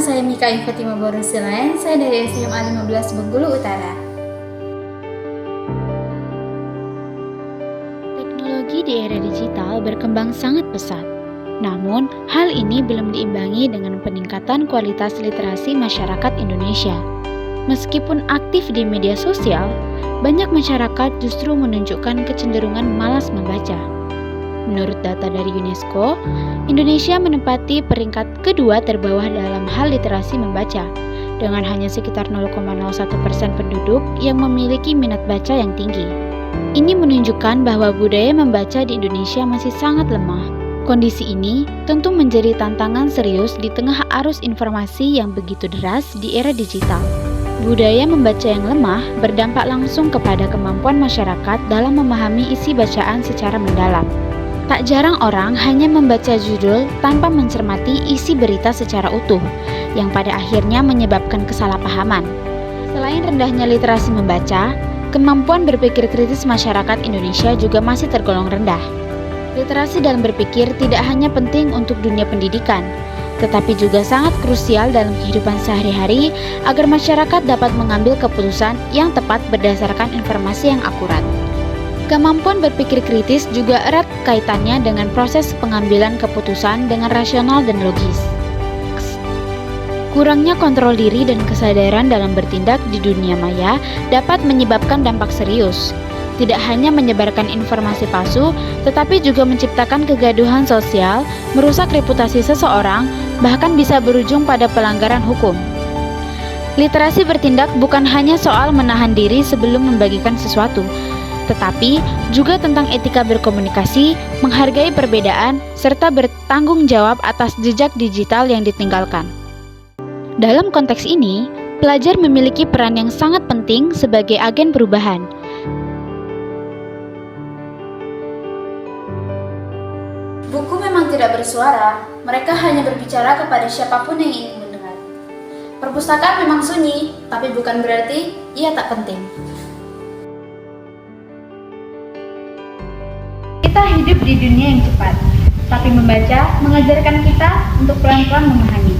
saya Mika Fatima Borusilayan, saya dari SMA 15 Bengkulu Utara. Teknologi di era digital berkembang sangat pesat. Namun, hal ini belum diimbangi dengan peningkatan kualitas literasi masyarakat Indonesia. Meskipun aktif di media sosial, banyak masyarakat justru menunjukkan kecenderungan malas membaca. Menurut data dari UNESCO, Indonesia menempati peringkat kedua terbawah dalam hal literasi membaca, dengan hanya sekitar 0,01% penduduk yang memiliki minat baca yang tinggi. Ini menunjukkan bahwa budaya membaca di Indonesia masih sangat lemah. Kondisi ini tentu menjadi tantangan serius di tengah arus informasi yang begitu deras di era digital. Budaya membaca yang lemah berdampak langsung kepada kemampuan masyarakat dalam memahami isi bacaan secara mendalam. Tak jarang orang hanya membaca judul tanpa mencermati isi berita secara utuh, yang pada akhirnya menyebabkan kesalahpahaman. Selain rendahnya literasi membaca, kemampuan berpikir kritis masyarakat Indonesia juga masih tergolong rendah. Literasi dalam berpikir tidak hanya penting untuk dunia pendidikan, tetapi juga sangat krusial dalam kehidupan sehari-hari agar masyarakat dapat mengambil keputusan yang tepat berdasarkan informasi yang akurat. Kemampuan berpikir kritis juga erat kaitannya dengan proses pengambilan keputusan dengan rasional dan logis. Kurangnya kontrol diri dan kesadaran dalam bertindak di dunia maya dapat menyebabkan dampak serius. Tidak hanya menyebarkan informasi palsu, tetapi juga menciptakan kegaduhan sosial, merusak reputasi seseorang, bahkan bisa berujung pada pelanggaran hukum. Literasi bertindak bukan hanya soal menahan diri sebelum membagikan sesuatu, tetapi juga tentang etika berkomunikasi, menghargai perbedaan, serta bertanggung jawab atas jejak digital yang ditinggalkan. Dalam konteks ini, pelajar memiliki peran yang sangat penting sebagai agen perubahan. Buku memang tidak bersuara, mereka hanya berbicara kepada siapapun yang ingin mendengar. Perpustakaan memang sunyi, tapi bukan berarti ia tak penting. Kita hidup di dunia yang cepat, tapi membaca mengajarkan kita untuk pelan-pelan memahami.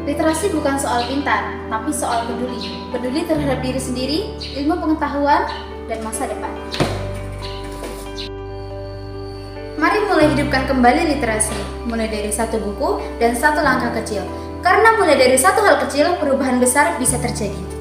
Literasi bukan soal pintar, tapi soal peduli. Peduli terhadap diri sendiri, ilmu pengetahuan, dan masa depan. Mari mulai hidupkan kembali literasi, mulai dari satu buku dan satu langkah kecil. Karena mulai dari satu hal kecil, perubahan besar bisa terjadi.